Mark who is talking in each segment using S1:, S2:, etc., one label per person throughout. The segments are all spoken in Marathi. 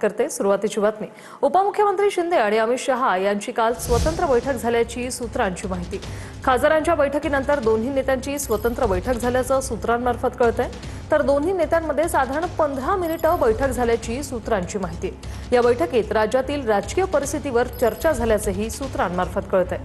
S1: करते सुरुवातीची बातमी। उपमुख्यमंत्री शिंदे आणि अमित शहा यांची काल स्वतंत्र बैठक झाल्याची सूत्रांची माहिती। खासदारांच्या बैठकीनंतर दोन्ही नेत्यांची स्वतंत्र बैठक झाल्याचं सूत्रांमार्फत कळतंय। तर दोन्ही नेत्यांमध्ये साधारण 15 मिनिटं बैठक झाल्याची सूत्रांची माहिती। या बैठकीत राज्यातील राजकीय परिस्थितीवर चर्चा झाल्याचंही सूत्रांमार्फत कळतंय।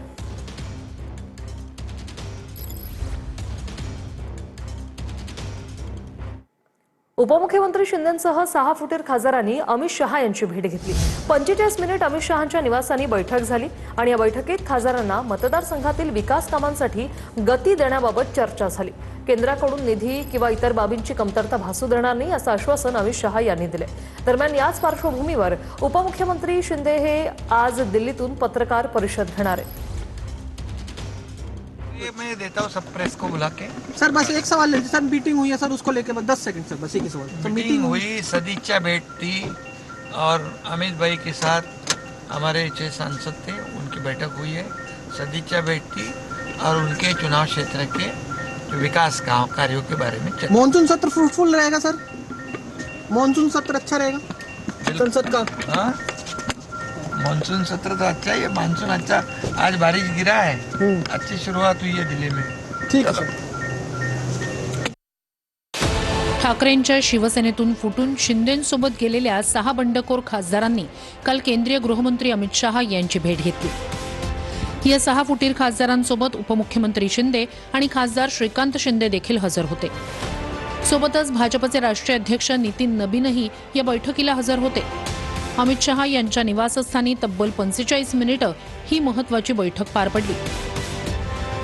S1: उपमुख्यमंत्री शिंदेंसह 6 फुटीर खासदारांनी अमित शहा यांची भेट घेतली। 45 मिनिट अमित शहांच्या निवासानी बैठक झाली आणि या बैठकीत खासदारांना मतदारसंघातील विकास कामांसाठी गती देण्याबाबत चर्चा झाली। केंद्राकडून निधी किंवा इतर बाबींची कमतरता भासू देणार नाही असं आश्वासन अमित शहा यांनी दिले। दरम्यान याच पार्श्वभूमीवर उपमुख्यमंत्री शिंदे हे आज दिल्लीतून पत्रकार परिषद घेणार आहेत।
S2: ये मैं देता हूँ सब प्रेस को बुला के।
S3: सर बस एक सवाल लेते सर, मीटिंग हुई है सर, उसको लेके बस 10 सेकंड सर, बस एक ही सवाल।
S2: तो मीटिंग हुई, सदिच्छा भेंट थी और अमित भाई के साथ हमारे 6 सांसद थे, उनकी बैठक हुई है। सदिच्छा भेंट थी और उनके चुनाव क्षेत्र के जो विकास कार्यों के बारे में चर्चा।
S3: मॉनसून सत्र फ्रूटफुल रहेगा सर, मॉनसून सत्र अच्छा रहेगा संसद का।
S2: हाँ, मानसून सत्र तो अच्छा ही है, मानसून अच्छा। आज बारिश गिरा है, अच्छी शुरुआत हुई है दिल्ली में।
S3: ठीक है सर।
S4: ठाकरेंच्या शिवसेनेतून फुटून शिंदेंसोबत गेलेल्या 6 बंडखोर खासदारांनी काल केंद्रीय गृहमंत्री अमित शहा यांची भेट घेतली। या 6 फुटीर खासदारांसोबत उपमुख्यमंत्री शिंदे आणि खासदार श्रीकांत शिंदे देखील हजर होते। सोबतच भाजपचे राष्ट्रीय अध्यक्ष नितीन नबीनही या बैठकीला हजर होते। अमित शहा यांच्या निवासस्थानी तब्बल 45 मिनिटं ही महत्त्वाची बैठक पार पडली।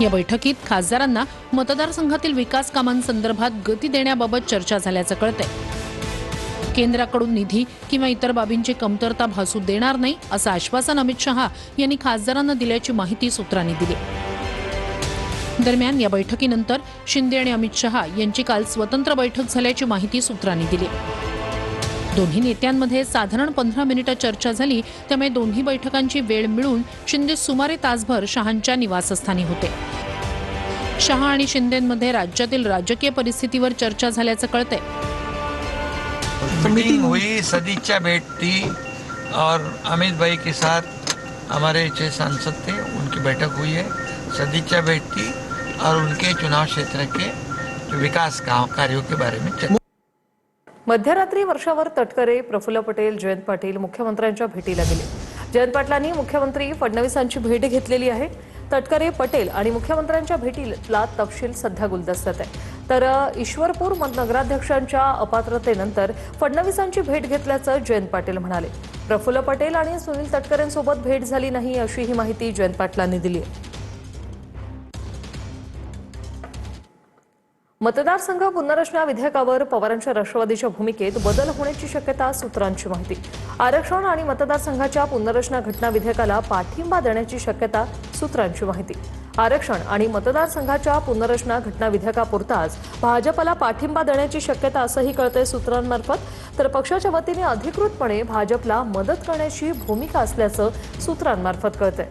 S4: या बैठकीत खासदारांना मतदारसंघातील विकास कामांसंदर्भात गती देण्याबाबत चर्चा झाल्याचं कळतंय। केंद्राकडून निधी किंवा इतर बाबींची कमतरता भासू देणार नाही असं आश्वासन अमित शहा यांनी खासदारांना दिल्याची माहिती सूत्रांनी दिली। दरम्यान या बैठकीनंतर शिंदे आणि अमित शहा यांची काल स्वतंत्र बैठक झाल्याची माहिती सूत्रांनी दिली। दोन्ही नेत्यांमध्ये साधारण 15 मिनिटं चर्चा झाली, त्यामुळे दोन्ही बैठकांची वेळ मिळून शिंदे सुमारे तासभर शहांच्या निवासस्थानी होते। शहा आणि शिंदेंमध्ये राज्यातील राजकीय परिस्थितीवर चर्चा झाल्याचं कळतंय।
S2: मीटिंग हुई, सदिच्छा भेंट थी और अमित भाई के साथ हमारे 6 सांसद थे, उनकी बैठक हुई है। सदिच्छा भेंट थी और उनके चुनाव क्षेत्र के जो विकास कार्यों के बारे में चर्चा।
S1: मध्यरात्री वर्षावर तटकरे, प्रफुल्ल पटेल, जयंत पाटील मुख्यमंत्र्यांच्या भेटीला गेले। जयंत पाटलांनी मुख्यमंत्री फडणवीसांची भेट घेतलेली आहे। तटकरे, पटेल आणि मुख्यमंत्र्यांच्या भेटीला तपशील सध्या गुलदस्त्यात आहे। तर ईश्वरपूर नगराध्यक्षांच्या अपात्रतेनंतर फडणवीसांची भेट घेतल्याचं जयंत पाटील म्हणाले। प्रफुल्ल पटेल आणि सुनील तटकरेंसोबत भेट झाली नाही अशी ही माहिती जयंत पाटलांनी दिली आहे। मतदारसंघ पुनर्रचना विधेयकावर पवारांच्या राष्ट्रवादीच्या भूमिकेत बदल होण्याची शक्यता सूत्रांची माहिती। आरक्षण आणि मतदारसंघाच्या पुनर्रचना घटना विधेयकाला पाठिंबा देण्याची शक्यता सूत्रांची माहिती। आरक्षण आणि मतदारसंघाच्या पुनर्रचना घटना विधेयकापुरताच भाजपला पाठिंबा देण्याची शक्यता असंही कळतंय सूत्रांमार्फत। तर पक्षाच्या वतीने अधिकृतपणे भाजपला मदत करण्याची भूमिका असल्याचं सूत्रांमार्फत कळतंय।